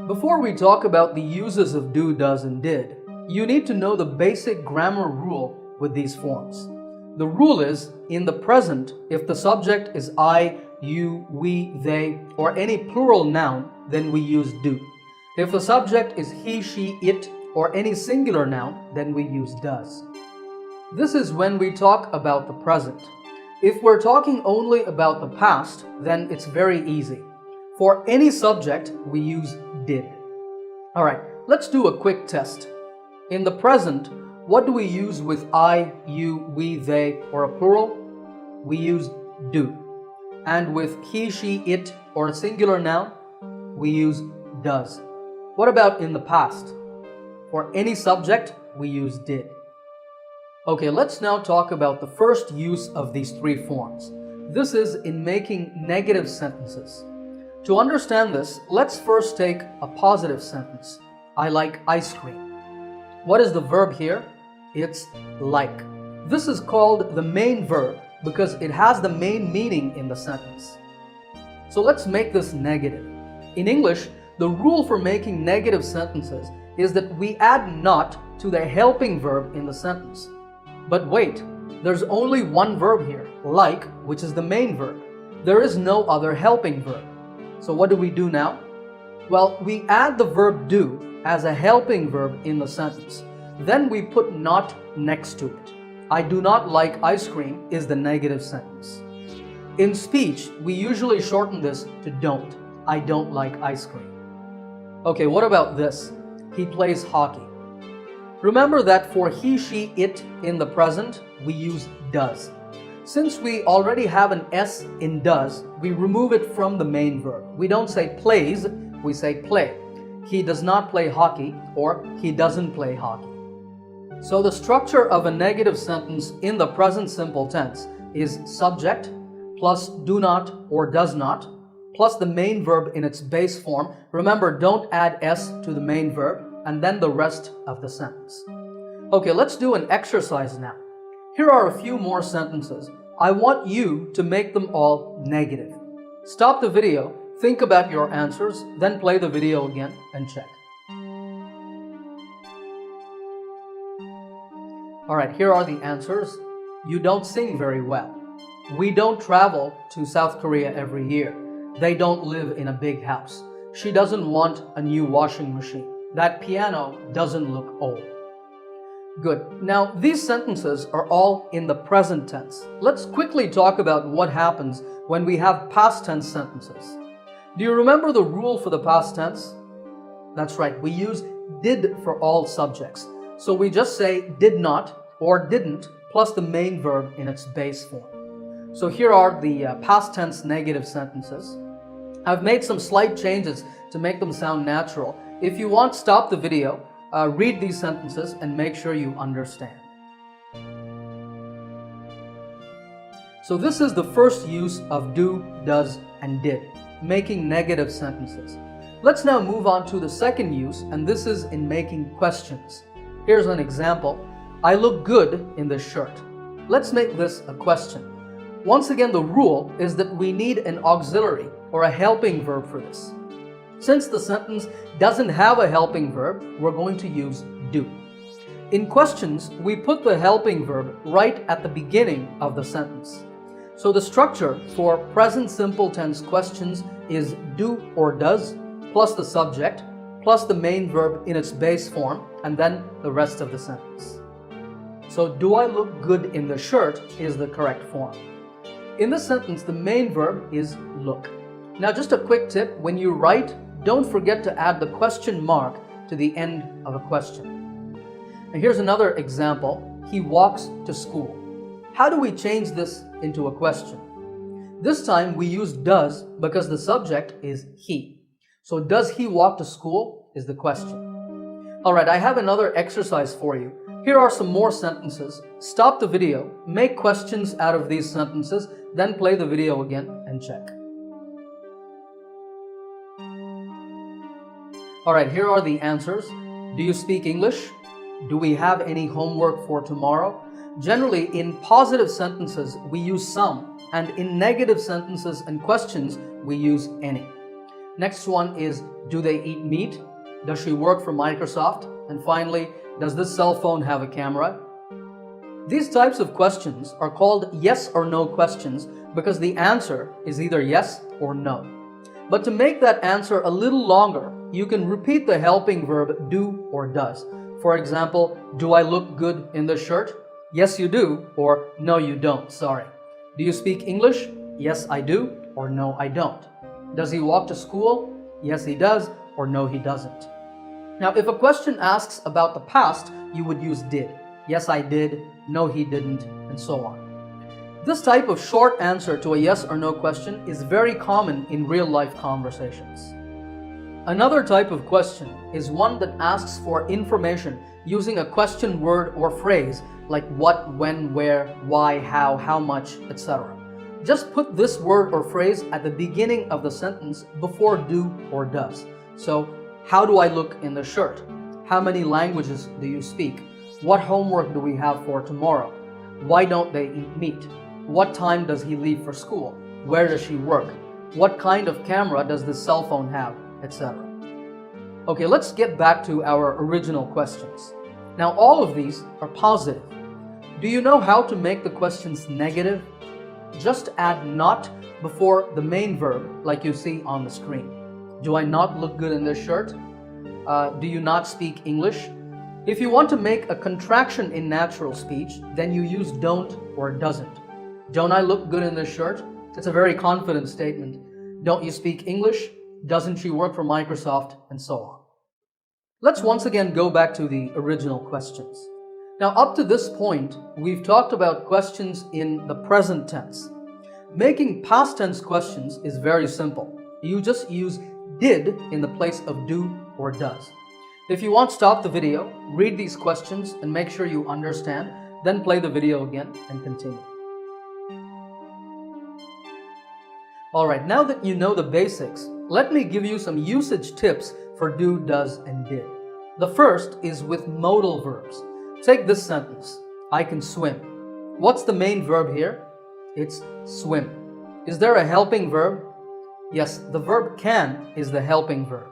Before we talk about the uses of do, does, and did, you need to know the basic grammar rule with these forms. The rule is, in the present, if the subject is I, you, we, they, or any plural noun, then we use do. If the subject is he, she, it, or any singular noun, then we use does. This is when we talk about the present. If we're talking only about the past, then it's very easy. For any subject, we use did. Alright, let's do a quick test. In the present, what do we use with I, you, we, they, or a plural? We use do. And with he, she, it, or a singular noun, we use does. What about in the past? For any subject, we use did. Okay, let's now talk about the first use of these three forms. This is in making negative sentences. To understand this, let's first take a positive sentence. I like ice cream. What is the verb here? It's like. This is called the main verb because it has the main meaning in the sentence. So let's make this negative. In English, the rule for making negative sentences is that we add not to the helping verb in the sentence. But wait, there's only one verb here, like, which is the main verb. There is no other helping verb. So what do we do now? Well, we add the verb do as a helping verb in the sentence. Then we put not next to it. I do not like ice cream is the negative sentence. In speech, we usually shorten this to don't. I don't like ice cream. Okay, what about this? He plays hockey. Remember that for he, she, it in the present, we use does. Since we already have an S in does, we remove it from the main verb. We don't say plays, we say play. He does not play hockey, or he doesn't play hockey. So the structure of a negative sentence in the present simple tense is subject plus do not or does not plus the main verb in its base form. Remember, don't add S to the main verb, and then the rest of the sentence. Okay, let's do an exercise now. Here are a few more sentences. I want you to make them all negative. Stop the video, think about your answers, then play the video again and check. Alright, here are the answers. You don't sing very well. We don't travel to South Korea every year. They don't live in a big house. She doesn't want a new washing machine. That piano doesn't look old. Good. Now, these sentences are all in the present tense. Let's quickly talk about what happens when we have past tense sentences. Do you remember the rule for the past tense? That's right, we use did for all subjects. So we just say did not or didn't plus the main verb in its base form. So here are the past tense negative sentences. I've made some slight changes to make them sound natural. If you want, stop the video, read these sentences, and make sure you understand. So this is the first use of do, does, and did, making negative sentences. Let's now move on to the second use, and this is in making questions. Here's an example. I look good in this shirt. Let's make this a question. Once again, the rule is that we need an auxiliary or a helping verb for this. Since the sentence doesn't have a helping verb, we're going to use do. In questions, we put the helping verb right at the beginning of the sentence. So the structure for present simple tense questions is do or does plus the subject plus the main verb in its base form and then the rest of the sentence. So do I look good in the shirt is the correct form. In this sentence, the main verb is look. Now just a quick tip, when you write, don't forget to add the question mark to the end of a question. And here's another example. He walks to school. How do we change this into a question? This time we use does because the subject is he. So does he walk to school is the question. Alright, I have another exercise for you. Here are some more sentences. Stop the video, make questions out of these sentences, then play the video again and check. Alright, here are the answers. Do you speak English? Do we have any homework for tomorrow? Generally, in positive sentences, we use some, and in negative sentences and questions, we use any. Next one is, do they eat meat? Does she work for Microsoft? And finally, does this cell phone have a camera? These types of questions are called yes or no questions because the answer is either yes or no. But to make that answer a little longer, you can repeat the helping verb do or does. For example, do I look good in this shirt? Yes, you do, or no, you don't, sorry. Do you speak English? Yes, I do, or no, I don't. Does he walk to school? Yes, he does, or no, he doesn't. Now, if a question asks about the past, you would use did. Yes, I did, no, he didn't, and so on. This type of short answer to a yes or no question is very common in real-life conversations. Another type of question is one that asks for information using a question word or phrase like what, when, where, why, how much, etc. Just put this word or phrase at the beginning of the sentence before do or does. So, how do I look in the shirt? How many languages do you speak? What homework do we have for tomorrow? Why don't they eat meat? What time does he leave for school? Where does she work? What kind of camera does this cell phone have? Etc. Okay, let's get back to our original questions. Now, all of these are positive. Do you know how to make the questions negative? Just add not before the main verb like you see on the screen. Do I not look good in this shirt? Do you not speak English? If you want to make a contraction in natural speech, then you use don't or doesn't. Don't I look good in this shirt? It's a very confident statement. Don't you speak English? Doesn't she work for Microsoft? And so on. Let's once again go back to the original questions. Now, up to this point, we've talked about questions in the present tense. Making past tense questions is very simple. You just use did in the place of do or does. If you want, stop the video, read these questions, and make sure you understand, then play the video again and continue. Alright, now that you know the basics, let me give you some usage tips for do, does, and did. The first is with modal verbs. Take this sentence, I can swim. What's the main verb here? It's swim. Is there a helping verb? Yes, the verb can is the helping verb.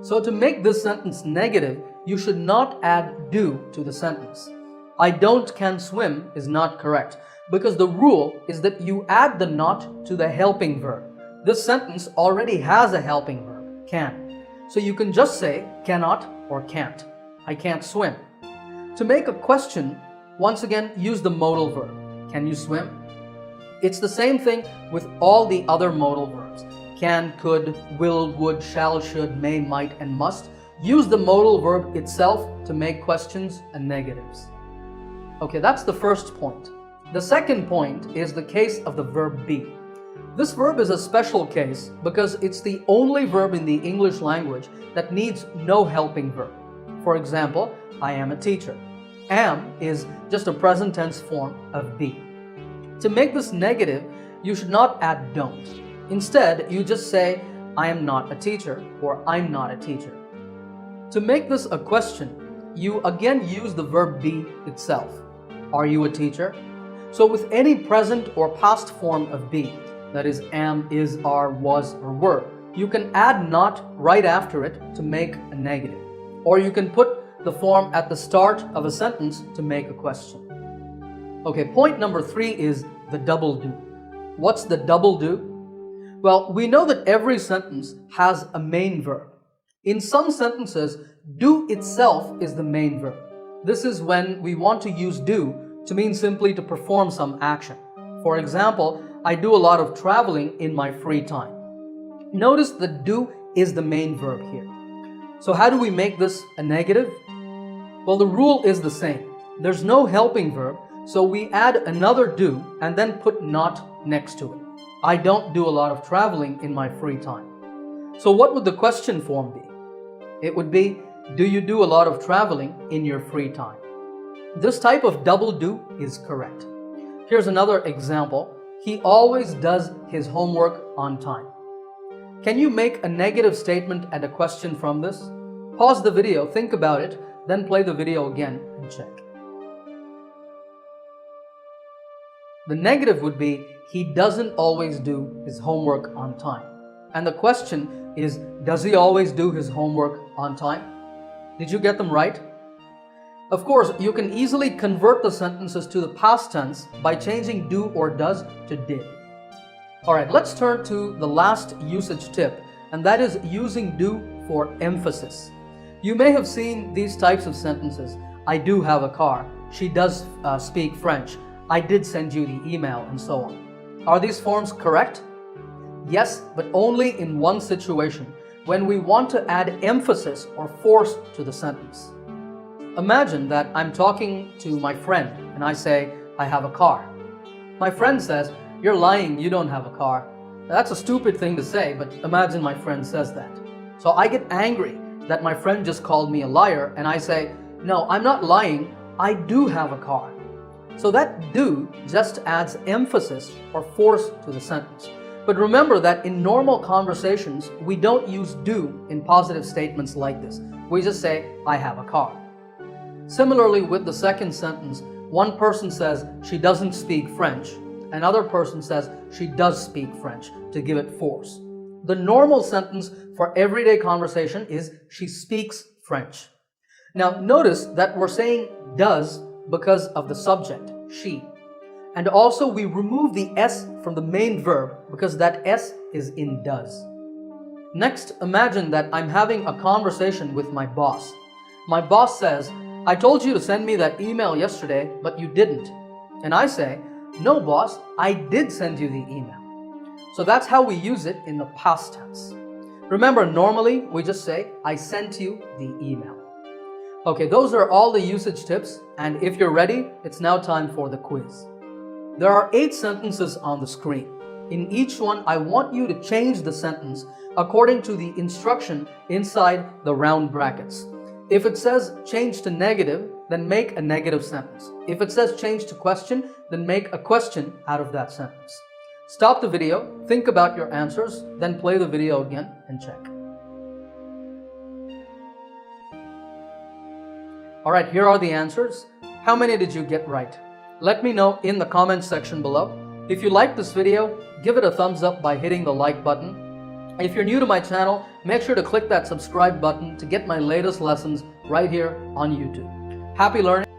So to make this sentence negative, you should not add do to the sentence. I can swim is not correct because the rule is that you add the not to the helping verb. This sentence already has a helping verb, can. So you can just say cannot or can't. I can't swim. To make a question, once again, use the modal verb. Can you swim? It's the same thing with all the other modal verbs. Can, could, will, would, shall, should, may, might, and must. Use the modal verb itself to make questions and negatives. Okay, that's the first point. The second point is the case of the verb be. This verb is a special case because it's the only verb in the English language that needs no helping verb. For example, I am a teacher. Am is just a present tense form of be. To make this negative, you should not add don't. Instead, you just say, I am not a teacher or I'm not a teacher. To make this a question, you again use the verb be itself. Are you a teacher? So with any present or past form of be, that is am, is, are, was, or were, you can add not right after it to make a negative. Or you can put the form at the start of a sentence to make a question. Okay, point number 3 is the double do. What's the double do? Well, we know that every sentence has a main verb. In some sentences, do itself is the main verb. This is when we want to use do to mean simply to perform some action. For example, I do a lot of traveling in my free time. Notice that do is the main verb here. So how do we make this a negative? Well, the rule is the same. There's no helping verb, so we add another do and then put not next to it. I don't do a lot of traveling in my free time. So what would the question form be? It would be, do you do a lot of traveling in your free time? This type of double do is correct. Here's another example. He always does his homework on time. Can you make a negative statement and a question from this? Pause the video, think about it, then play the video again and check. The negative would be, he doesn't always do his homework on time. And the question is, does he always do his homework on time? Did you get them right? Of course, you can easily convert the sentences to the past tense by changing do or does to did. Alright, let's turn to the last usage tip, and that is using do for emphasis. You may have seen these types of sentences. I do have a car. She does speak French. I did send you the email, and so on. Are these forms correct? Yes, but only in one situation, when we want to add emphasis or force to the sentence. Imagine that I'm talking to my friend and I say, I have a car. My friend says, you're lying, you don't have a car. That's a stupid thing to say, but imagine my friend says that. So I get angry that my friend just called me a liar, and I say, no, I'm not lying, I do have a car. So that do just adds emphasis or force to the sentence. But remember that in normal conversations, we don't use do in positive statements like this. We just say, I have a car. Similarly, with the second sentence, one person says she doesn't speak French. Another person says she does speak French to give it force. The normal sentence for everyday conversation is she speaks French. Now notice that we're saying does because of the subject, she. And also we remove the S from the main verb because that S is in does. Next, imagine that I'm having a conversation with my boss. My boss says, I told you to send me that email yesterday, but you didn't. And I say, no boss, I did send you the email. So that's how we use it in the past tense. Remember, normally we just say, I sent you the email. Okay, those are all the usage tips, and if you're ready, it's now time for the quiz. There are 8 sentences on the screen. In each one, I want you to change the sentence according to the instruction inside the round brackets. If it says change to negative, then make a negative sentence. If it says change to question, then make a question out of that sentence. Stop the video, think about your answers, then play the video again and check. Alright, here are the answers. How many did you get right? Let me know in the comments section below. If you liked this video, give it a thumbs up by hitting the like button. If you're new to my channel, make sure to click that subscribe button to get my latest lessons right here on YouTube. Happy learning!